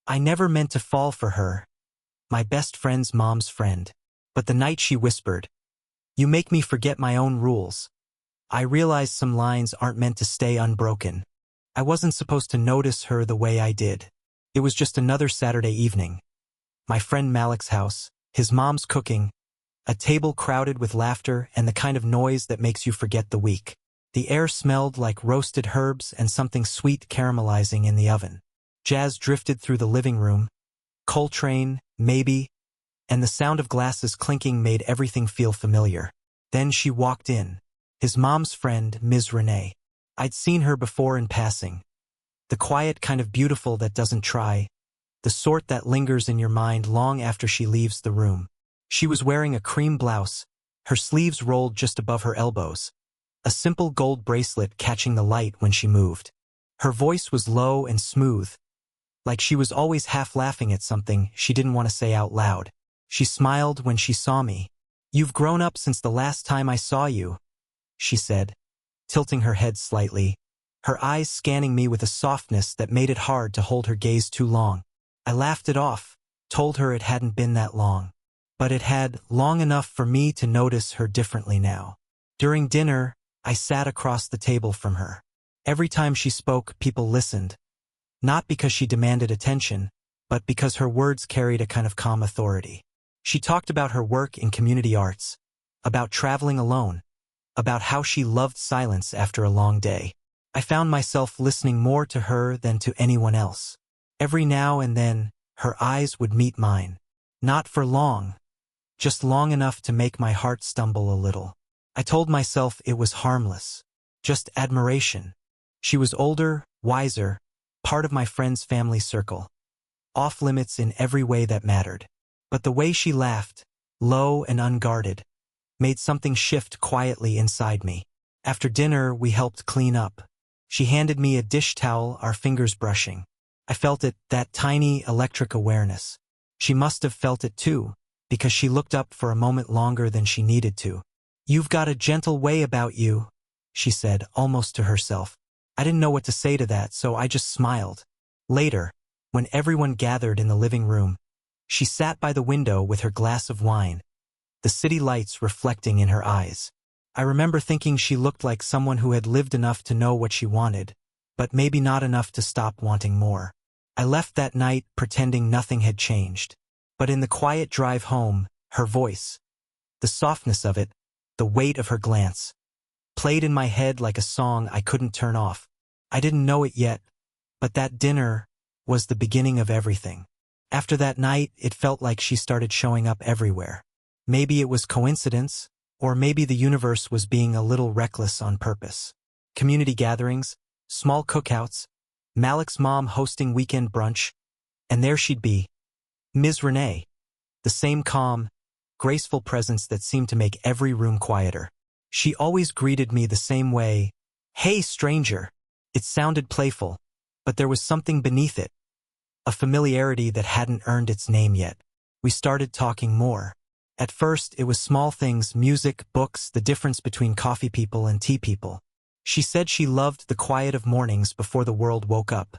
I never meant to fall for her, my best friend's mom's friend. But the night she whispered, "You make me forget my own rules," I realized some lines aren't meant to stay unbroken. I wasn't supposed to notice her the way I did. It was just another Saturday evening. My friend Malik's house, his mom's cooking, a table crowded with laughter and the kind of noise that makes you forget the week. The air smelled like roasted herbs and something sweet caramelizing in the oven. Jazz drifted through the living room. Coltrane, maybe, and the sound of glasses clinking made everything feel familiar. Then she walked in. His mom's friend, Ms. Renee. I'd seen her before in passing. The quiet kind of beautiful that doesn't try, the sort that lingers in your mind long after she leaves the room. She was wearing a cream blouse, her sleeves rolled just above her elbows, a simple gold bracelet catching the light when she moved. Her voice was low and smooth, like she was always half laughing at something she didn't want to say out loud. She smiled when she saw me. "You've grown up since the last time I saw you," she said, tilting her head slightly, her eyes scanning me with a softness that made it hard to hold her gaze too long. I laughed it off, told her it hadn't been that long. But it had, long enough for me to notice her differently now. During dinner, I sat across the table from her. Every time she spoke, people listened. Not because she demanded attention, but because her words carried a kind of calm authority. She talked about her work in community arts, about traveling alone, about how she loved silence after a long day. I found myself listening more to her than to anyone else. Every now and then, her eyes would meet mine. Not for long, just long enough to make my heart stumble a little. I told myself it was harmless, just admiration. She was older, wiser, part of my friend's family circle, off limits in every way that mattered. But the way she laughed, low and unguarded, made something shift quietly inside me. After dinner, we helped clean up. She handed me a dish towel, our fingers brushing. I felt it, that tiny electric awareness. She must have felt it too, because she looked up for a moment longer than she needed to. "You've got a gentle way about you," she said, almost to herself. I didn't know what to say to that, so I just smiled. Later, when everyone gathered in the living room, she sat by the window with her glass of wine, the city lights reflecting in her eyes. I remember thinking she looked like someone who had lived enough to know what she wanted, but maybe not enough to stop wanting more. I left that night pretending nothing had changed. But in the quiet drive home, her voice, the softness of it, the weight of her glance, played in my head like a song I couldn't turn off. I didn't know it yet, but that dinner was the beginning of everything. After that night, it felt like she started showing up everywhere. Maybe it was coincidence, or maybe the universe was being a little reckless on purpose. Community gatherings, small cookouts, Malik's mom hosting weekend brunch, and there she'd be, Ms. Renee, the same calm, graceful presence that seemed to make every room quieter. She always greeted me the same way, "Hey, stranger." It sounded playful, but there was something beneath it, a familiarity that hadn't earned its name yet. We started talking more. At first, it was small things, music, books, the difference between coffee people and tea people. She said she loved the quiet of mornings before the world woke up.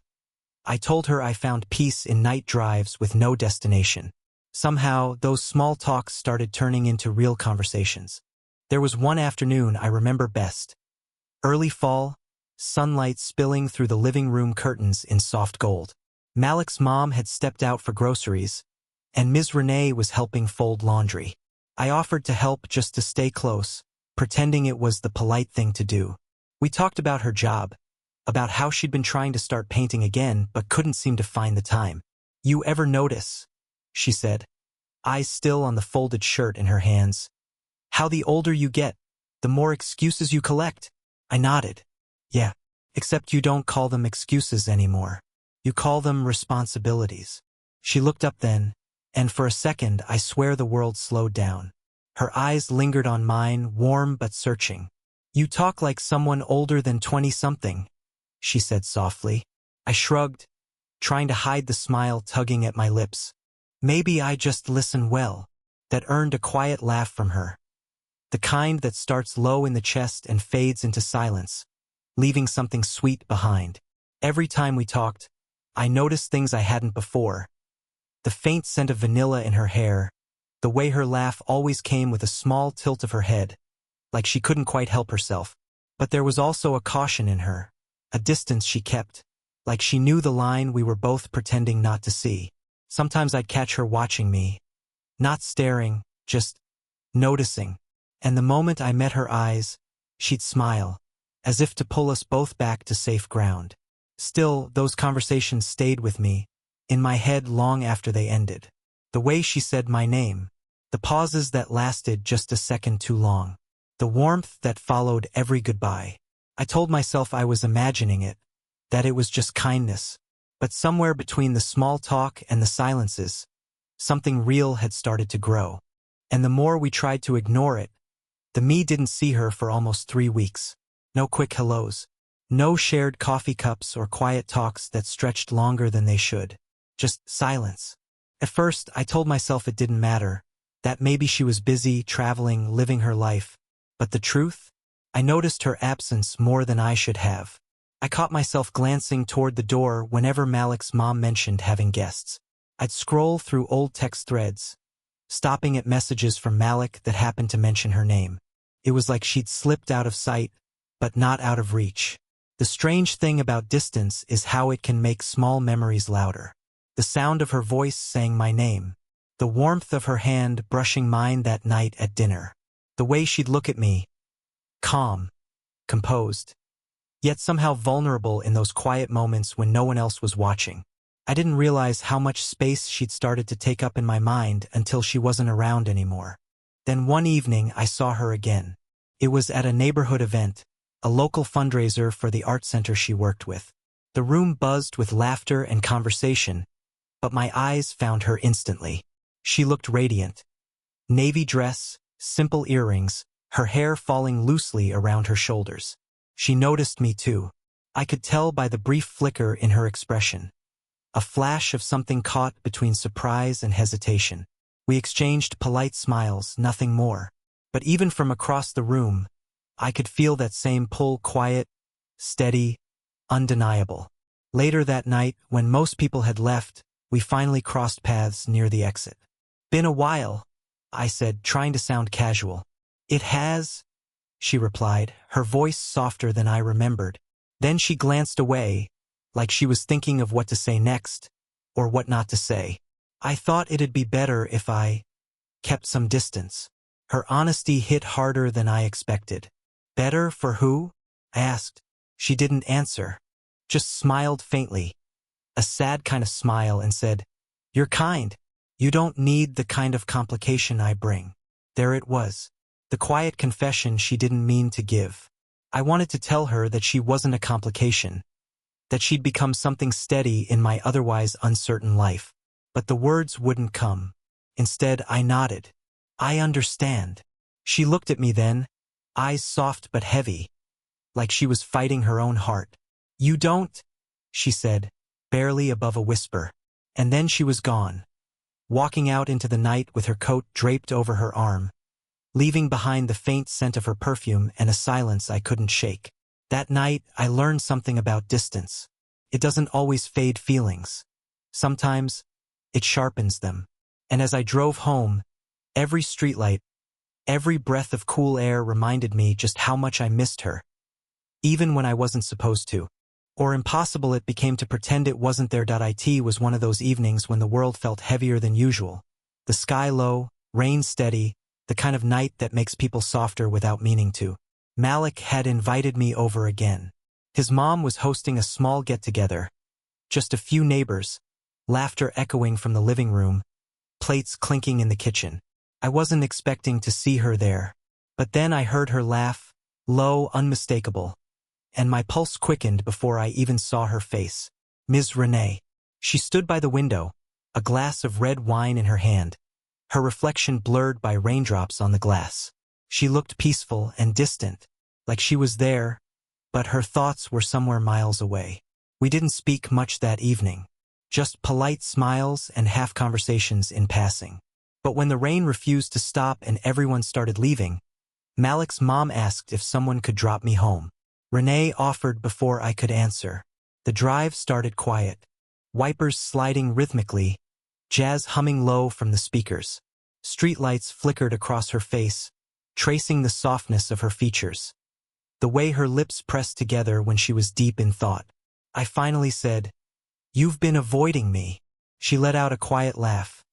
I told her I found peace in night drives with no destination. Somehow, those small talks started turning into real conversations. There was one afternoon I remember best. Early fall, sunlight spilling through the living room curtains in soft gold. Malik's mom had stepped out for groceries, and Ms. Renee was helping fold laundry. I offered to help just to stay close, pretending it was the polite thing to do. We talked about her job, about how she'd been trying to start painting again but couldn't seem to find the time. "You ever notice," she said, eyes still on the folded shirt in her hands, "how the older you get, the more excuses you collect?" I nodded. "Yeah, except you don't call them excuses anymore. You call them responsibilities." She looked up then, and for a second I swear the world slowed down. Her eyes lingered on mine, warm but searching. "You talk like someone older than 20-something, she said softly. I shrugged, trying to hide the smile tugging at my lips. Maybe I just listen well. That earned a quiet laugh from her. The kind that starts low in the chest and fades into silence, leaving something sweet behind. Every time we talked, I noticed things I hadn't before. The faint scent of vanilla in her hair, the way her laugh always came with a small tilt of her head, like she couldn't quite help herself. But there was also a caution in her, a distance she kept, like she knew the line we were both pretending not to see. Sometimes I'd catch her watching me, not staring, just noticing. And the moment I met her eyes, she'd smile, as if to pull us both back to safe ground. Still, those conversations stayed with me, in my head long after they ended. The way she said my name, the pauses that lasted just a second too long, the warmth that followed every goodbye. I told myself I was imagining it, that it was just kindness. But somewhere between the small talk and the silences, something real had started to grow. And the more we tried to ignore it, the me didn't see her for almost 3 weeks. No quick hellos. No shared coffee cups or quiet talks that stretched longer than they should. Just silence. At first, I told myself it didn't matter, that maybe she was busy, traveling, living her life. But the truth? I noticed her absence more than I should have. I caught myself glancing toward the door whenever Malik's mom mentioned having guests. I'd scroll through old text threads, stopping at messages from Malik that happened to mention her name. It was like she'd slipped out of sight, but not out of reach. The strange thing about distance is how it can make small memories louder. The sound of her voice saying my name, the warmth of her hand brushing mine that night at dinner, the way she'd look at me, calm, composed, yet somehow vulnerable in those quiet moments when no one else was watching. I didn't realize how much space she'd started to take up in my mind until she wasn't around anymore. Then one evening I saw her again. It was at a neighborhood event, a local fundraiser for the art center she worked with. The room buzzed with laughter and conversation, but my eyes found her instantly. She looked radiant. Navy dress, simple earrings, her hair falling loosely around her shoulders. She noticed me too. I could tell by the brief flicker in her expression. A flash of something caught between surprise and hesitation. We exchanged polite smiles, nothing more. But even from across the room, I could feel that same pull, quiet, steady, undeniable. Later that night, when most people had left, we finally crossed paths near the exit. "Been a while," I said, trying to sound casual. "It has," she replied, her voice softer than I remembered. Then she glanced away, like she was thinking of what to say next, or what not to say. I thought it'd be better if I kept some distance. Her honesty hit harder than I expected. "Better for who?" I asked. She didn't answer, just smiled faintly, a sad kind of smile, and said, "You're kind. You don't need the kind of complication I bring." There it was, the quiet confession she didn't mean to give. I wanted to tell her that she wasn't a complication, that she'd become something steady in my otherwise uncertain life. But the words wouldn't come. Instead, I nodded. "I understand." She looked at me then, eyes soft but heavy, like she was fighting her own heart. "You don't," she said, barely above a whisper. And then she was gone, walking out into the night with her coat draped over her arm, leaving behind the faint scent of her perfume and a silence I couldn't shake. That night, I learned something about distance. It doesn't always fade feelings. Sometimes, it sharpens them. And as I drove home, every streetlight, every breath of cool air reminded me just how much I missed her, even when I wasn't supposed to. Or impossible it became to pretend it wasn't there. It was one of those evenings when the world felt heavier than usual. The sky low, rain steady, the kind of night that makes people softer without meaning to. Malik had invited me over again. His mom was hosting a small get-together. Just a few neighbors, laughter echoing from the living room, plates clinking in the kitchen. I wasn't expecting to see her there. But then I heard her laugh, low, unmistakable, and my pulse quickened before I even saw her face. Ms. Renee. She stood by the window, a glass of red wine in her hand, her reflection blurred by raindrops on the glass. She looked peaceful and distant, like she was there, but her thoughts were somewhere miles away. We didn't speak much that evening, just polite smiles and half-conversations in passing. But when the rain refused to stop and everyone started leaving, Malik's mom asked if someone could drop me home. Renee offered before I could answer. The drive started quiet, wipers sliding rhythmically, jazz humming low from the speakers. Streetlights flickered across her face, tracing the softness of her features. The way her lips pressed together when she was deep in thought. I finally said, "You've been avoiding me." She let out a quiet laugh.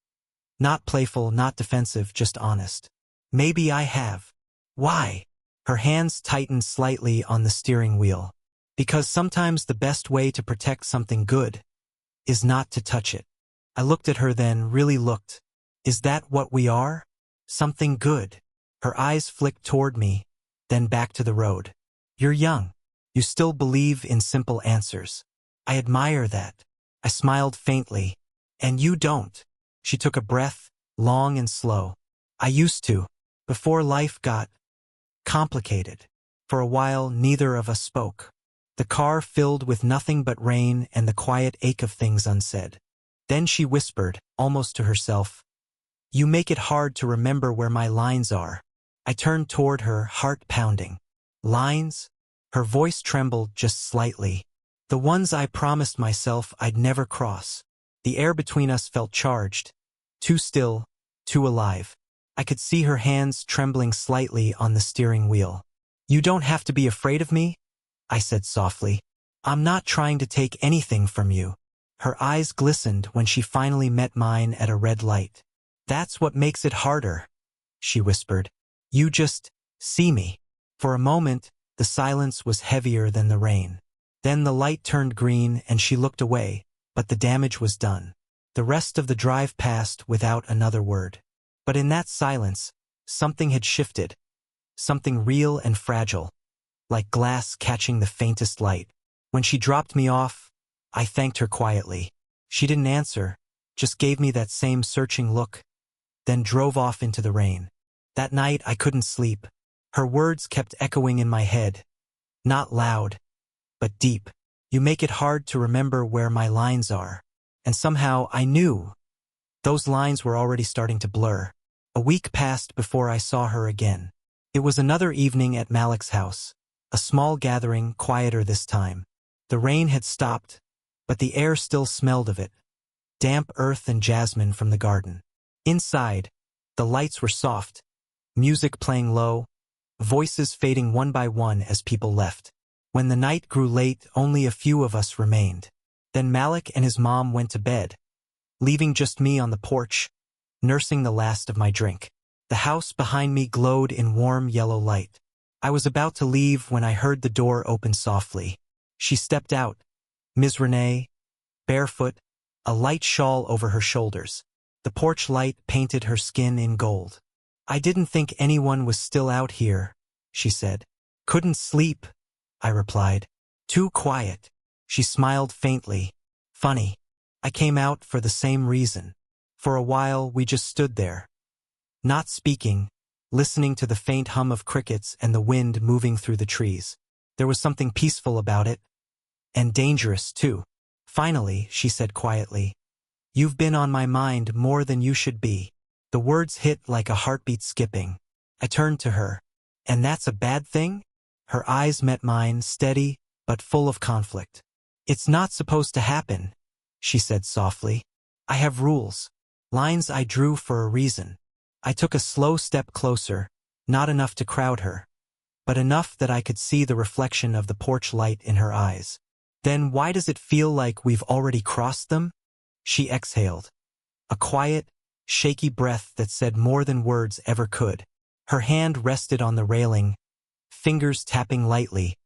Not playful, not defensive, just honest. "Maybe I have." "Why?" Her hands tightened slightly on the steering wheel. "Because sometimes the best way to protect something good is not to touch it." I looked at her then, really looked. "Is that what we are? Something good?" Her eyes flicked toward me, then back to the road. "You're young. You still believe in simple answers. I admire that." I smiled faintly. "And you don't." She took a breath, long and slow. "I used to, before life got complicated." For a while, neither of us spoke. The car filled with nothing but rain and the quiet ache of things unsaid. Then she whispered, almost to herself, "You make it hard to remember where my lines are." I turned toward her, heart pounding. "Lines?" Her voice trembled just slightly. "The ones I promised myself I'd never cross." The air between us felt charged, too still, too alive. I could see her hands trembling slightly on the steering wheel. "You don't have to be afraid of me," I said softly. "I'm not trying to take anything from you." Her eyes glistened when she finally met mine at a red light. "That's what makes it harder," she whispered. "You just see me." For a moment, the silence was heavier than the rain. Then the light turned green and she looked away, but the damage was done. The rest of the drive passed without another word. But in that silence, something had shifted. Something real and fragile, like glass catching the faintest light. When she dropped me off, I thanked her quietly. She didn't answer, just gave me that same searching look, then drove off into the rain. That night I couldn't sleep. Her words kept echoing in my head. Not loud, but deep. "You make it hard to remember where my lines are." And somehow I knew those lines were already starting to blur. A week passed before I saw her again. It was another evening at Malik's house. A small gathering, quieter this time. The rain had stopped, but the air still smelled of it. Damp earth and jasmine from the garden. Inside, the lights were soft, music playing low, voices fading one by one as people left. When the night grew late, only a few of us remained. Then Malik and his mom went to bed, leaving just me on the porch, nursing the last of my drink. The house behind me glowed in warm yellow light. I was about to leave when I heard the door open softly. She stepped out, Ms. Renee, barefoot, a light shawl over her shoulders. The porch light painted her skin in gold. "I didn't think anyone was still out here," she said. "Couldn't sleep," I replied. "Too quiet." She smiled faintly. "Funny. I came out for the same reason." For a while we just stood there, not speaking, listening to the faint hum of crickets and the wind moving through the trees. There was something peaceful about it, and dangerous too. Finally, she said quietly, "You've been on my mind more than you should be." The words hit like a heartbeat skipping. I turned to her. "And that's a bad thing?" Her eyes met mine, steady, but full of conflict. "It's not supposed to happen," she said softly. "I have rules, lines I drew for a reason." I took a slow step closer, not enough to crowd her, but enough that I could see the reflection of the porch light in her eyes. "Then why does it feel like we've already crossed them?" She exhaled, a quiet, shaky breath that said more than words ever could. Her hand rested on the railing, fingers tapping lightly,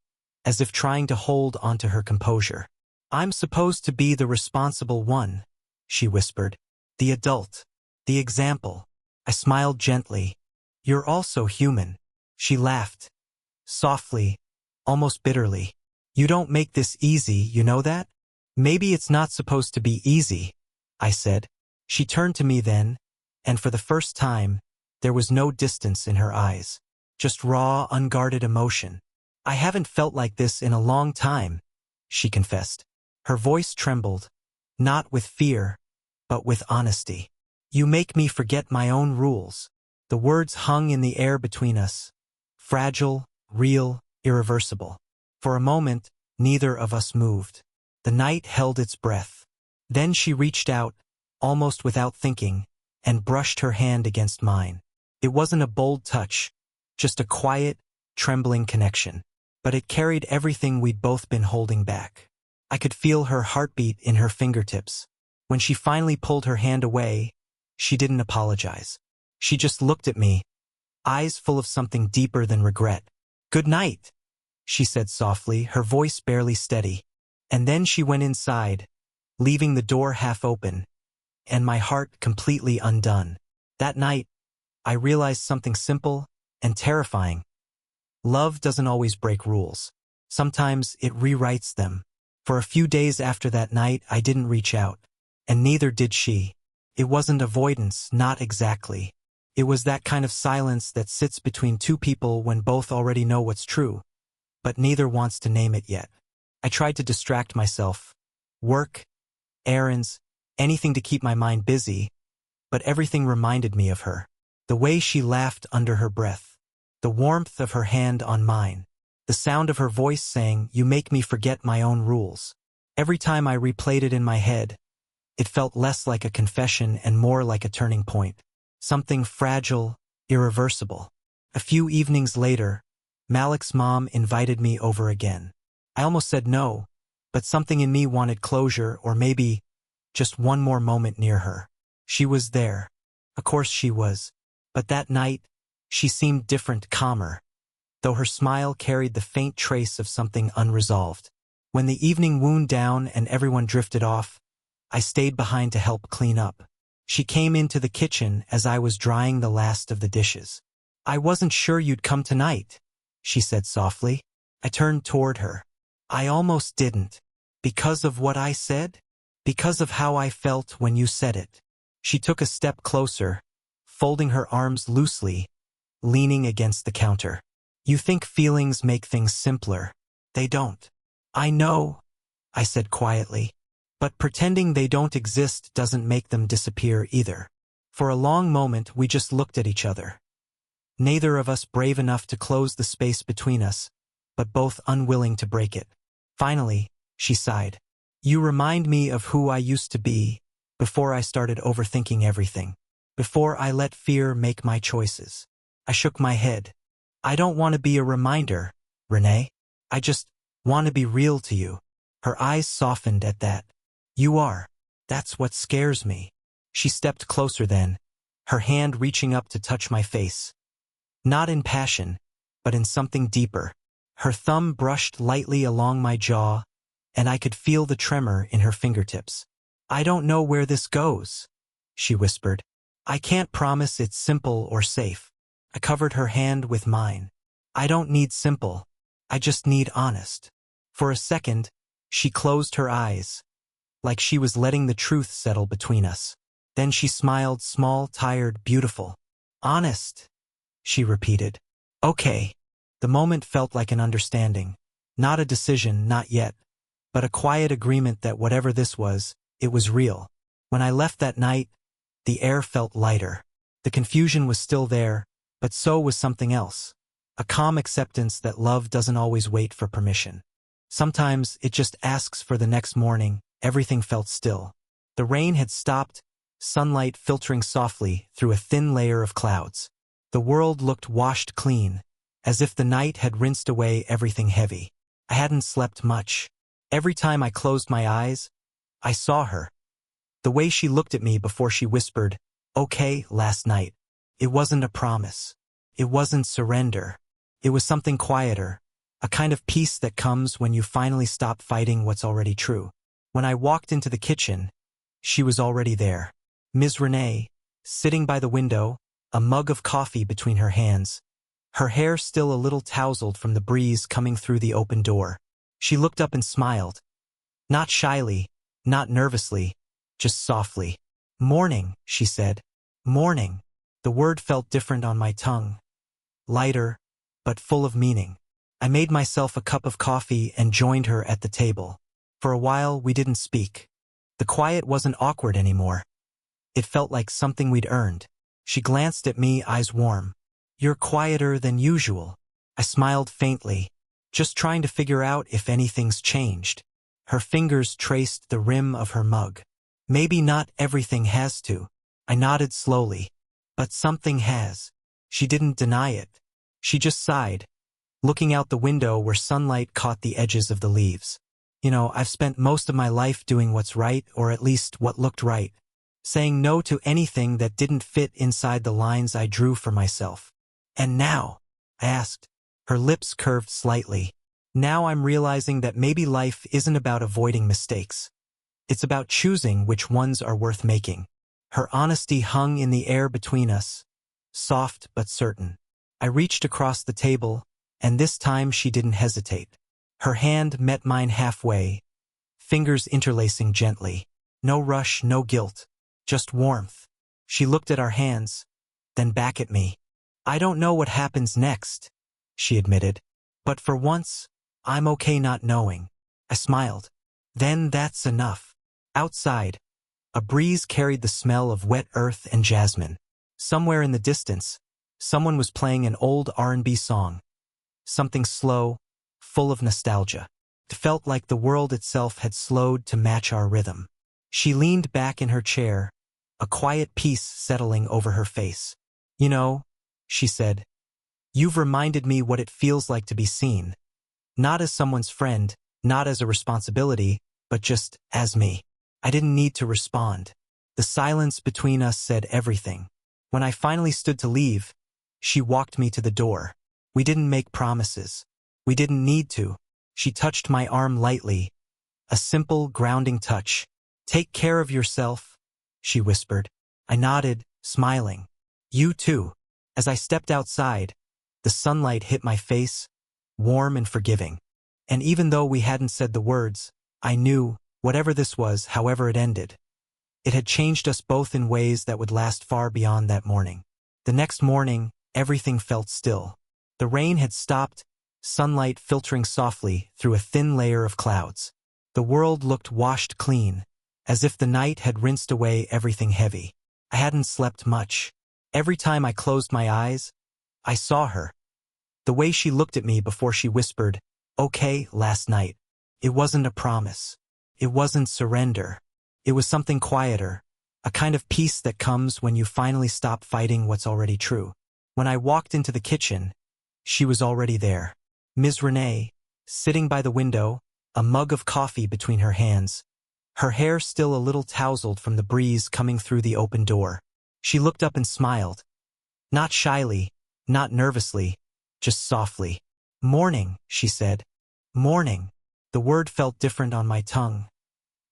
as if trying to hold onto her composure. "I'm supposed to be the responsible one," she whispered. "The adult. The example." I smiled gently. "You're also human." She laughed, softly, almost bitterly. "You don't make this easy, you know that?" "Maybe it's not supposed to be easy," I said. She turned to me then, and for the first time, there was no distance in her eyes. Just raw, unguarded emotion. "I haven't felt like this in a long time," she confessed. Her voice trembled, not with fear, but with honesty. "You make me forget my own rules." The words hung in the air between us, fragile, real, irreversible. For a moment, neither of us moved. The night held its breath. Then she reached out, almost without thinking, and brushed her hand against mine. It wasn't a bold touch, just a quiet, trembling connection. But it carried everything we'd both been holding back. I could feel her heartbeat in her fingertips. When she finally pulled her hand away, she didn't apologize. She just looked at me, eyes full of something deeper than regret. "Good night," she said softly, her voice barely steady. And then she went inside, leaving the door half open, and my heart completely undone. That night, I realized something simple and terrifying. Love doesn't always break rules. Sometimes it rewrites them. For a few days after that night, I didn't reach out, and neither did she. It wasn't avoidance, not exactly. It was that kind of silence that sits between two people when both already know what's true, but neither wants to name it yet. I tried to distract myself. Work, errands, anything to keep my mind busy, but everything reminded me of her. The way she laughed under her breath, the warmth of her hand on mine, the sound of her voice saying, "You make me forget my own rules." Every time I replayed it in my head, it felt less like a confession and more like a turning point. Something fragile, irreversible. A few evenings later, Malik's mom invited me over again. I almost said no, but something in me wanted closure, or maybe just one more moment near her. She was there. Of course she was. But that night, she seemed different, calmer, though her smile carried the faint trace of something unresolved. When the evening wound down and everyone drifted off, I stayed behind to help clean up. She came into the kitchen as I was drying the last of the dishes. "I wasn't sure you'd come tonight," she said softly. I turned toward her. "I almost didn't." "Because of what I said?" "Because of how I felt when you said it." She took a step closer, folding her arms loosely, leaning against the counter. "You think feelings make things simpler. They don't." "I know," I said quietly. "But pretending they don't exist doesn't make them disappear either." For a long moment we just looked at each other. Neither of us brave enough to close the space between us, but both unwilling to break it. Finally, she sighed. "You remind me of who I used to be, before I started overthinking everything. Before I let fear make my choices." I shook my head. "I don't want to be a reminder, Renee. I just want to be real to you." Her eyes softened at that. "You are. That's what scares me." She stepped closer then, her hand reaching up to touch my face. Not in passion, but in something deeper. Her thumb brushed lightly along my jaw, and I could feel the tremor in her fingertips. "I don't know where this goes," she whispered. "I can't promise it's simple or safe." I covered her hand with mine. "I don't need simple. I just need honest." For a second, she closed her eyes, like she was letting the truth settle between us. Then she smiled, small, tired, beautiful. "Honest," she repeated. "Okay." The moment felt like an understanding. Not a decision, not yet, but a quiet agreement that whatever this was, it was real. When I left that night, the air felt lighter. The confusion was still there, but so was something else. A calm acceptance that love doesn't always wait for permission. Sometimes it just asks for the next morning. Everything felt still. The rain had stopped, sunlight filtering softly through a thin layer of clouds. The world looked washed clean, as if the night had rinsed away everything heavy. I hadn't slept much. Every time I closed my eyes, I saw her. The way she looked at me before she whispered, "Okay," last night. It wasn't a promise. It wasn't surrender. It was something quieter, a kind of peace that comes when you finally stop fighting what's already true. When I walked into the kitchen, she was already there. Ms. Renee, sitting by the window, a mug of coffee between her hands, her hair still a little tousled from the breeze coming through the open door. She looked up and smiled. Not shyly, not nervously, just softly. "Morning," she said. "Morning." The word felt different on my tongue. Lighter, but full of meaning. I made myself a cup of coffee and joined her at the table. For a while, we didn't speak. The quiet wasn't awkward anymore. It felt like something we'd earned. She glanced at me, eyes warm. "You're quieter than usual." I smiled faintly, just trying to figure out if anything's changed. Her fingers traced the rim of her mug. Maybe not everything has to. I nodded slowly. But something has. She didn't deny it. She just sighed, looking out the window where sunlight caught the edges of the leaves. I've spent most of my life doing what's right, or at least what looked right, saying no to anything that didn't fit inside the lines I drew for myself. And now, I asked. Her lips curved slightly. Now I'm realizing that maybe life isn't about avoiding mistakes. It's about choosing which ones are worth making. Her honesty hung in the air between us, soft but certain. I reached across the table, and this time she didn't hesitate. Her hand met mine halfway, fingers interlacing gently. No rush, no guilt, just warmth. She looked at our hands, then back at me. I don't know what happens next, she admitted. But for once, I'm okay not knowing. I smiled. Then that's enough. Outside, a breeze carried the smell of wet earth and jasmine. Somewhere in the distance, someone was playing an old R&B song. Something slow, full of nostalgia. It felt like the world itself had slowed to match our rhythm. She leaned back in her chair, a quiet peace settling over her face. She said, you've reminded me what it feels like to be seen. Not as someone's friend, not as a responsibility, but just as me. I didn't need to respond. The silence between us said everything. When I finally stood to leave, she walked me to the door. We didn't make promises. We didn't need to. She touched my arm lightly, a simple, grounding touch. Take care of yourself, she whispered. I nodded, smiling. You too. As I stepped outside, the sunlight hit my face, warm and forgiving. And even though we hadn't said the words, I knew, whatever this was, however it ended, it had changed us both in ways that would last far beyond that morning. The next morning, everything felt still. The rain had stopped, sunlight filtering softly through a thin layer of clouds. The world looked washed clean, as if the night had rinsed away everything heavy. I hadn't slept much. Every time I closed my eyes, I saw her. The way she looked at me before she whispered, "Okay," last night. It wasn't a promise. It wasn't surrender. It was something quieter, a kind of peace that comes when you finally stop fighting what's already true. When I walked into the kitchen, she was already there. Ms. Renee, sitting by the window, a mug of coffee between her hands, her hair still a little tousled from the breeze coming through the open door. She looked up and smiled. Not shyly, not nervously, just softly. "Morning," she said. "Morning." The word felt different on my tongue.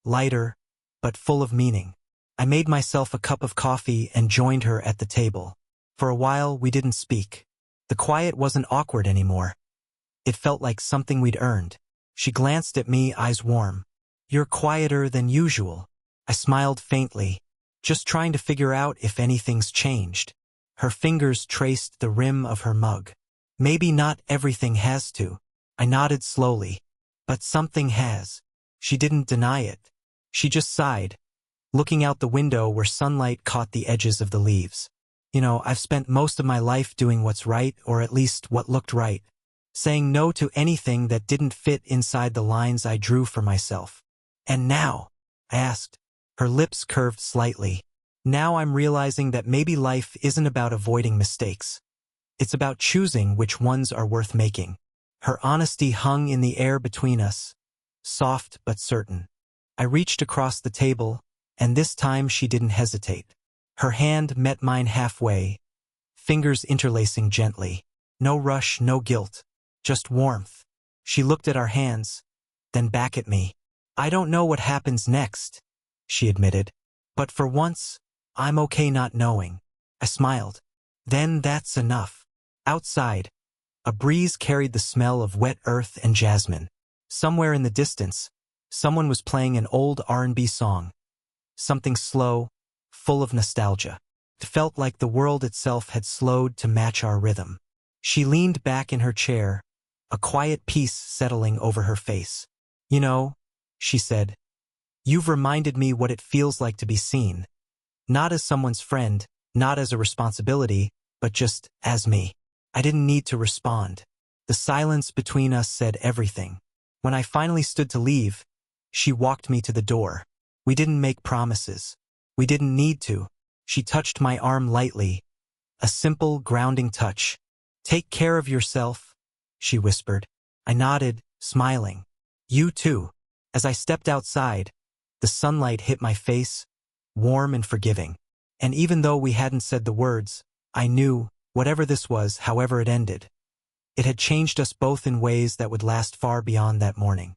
Lighter, but full of meaning. I made myself a cup of coffee and joined her at the table. For a while, we didn't speak. The quiet wasn't awkward anymore. It felt like something we'd earned. She glanced at me, eyes warm. "You're quieter than usual." I smiled faintly, just trying to figure out if anything's changed. Her fingers traced the rim of her mug. "Maybe not everything has to." I nodded slowly. "But something has." She didn't deny it. She just sighed, looking out the window where sunlight caught the edges of the leaves. I've spent most of my life doing what's right, or at least what looked right, saying no to anything that didn't fit inside the lines I drew for myself. And now, I asked. Her lips curved slightly. Now I'm realizing that maybe life isn't about avoiding mistakes. It's about choosing which ones are worth making. Her honesty hung in the air between us, soft but certain. I reached across the table, and this time she didn't hesitate. Her hand met mine halfway, fingers interlacing gently. No rush, no guilt, just warmth. She looked at our hands, then back at me. I don't know what happens next, she admitted. But for once, I'm okay not knowing. I smiled. Then that's enough. Outside, a breeze carried the smell of wet earth and jasmine. Somewhere in the distance, someone was playing an old R&B song. Something slow, full of nostalgia. It felt like the world itself had slowed to match our rhythm. She leaned back in her chair, a quiet peace settling over her face. She said, "You've reminded me what it feels like to be seen. Not as someone's friend, not as a responsibility, but just as me." I didn't need to respond. The silence between us said everything. When I finally stood to leave, she walked me to the door. We didn't make promises. We didn't need to. She touched my arm lightly, a simple, grounding touch. "Take care of yourself," she whispered. I nodded, smiling. "You too." As I stepped outside, the sunlight hit my face, warm and forgiving. And even though we hadn't said the words, I knew, whatever this was, however it ended, it had changed us both in ways that would last far beyond that morning.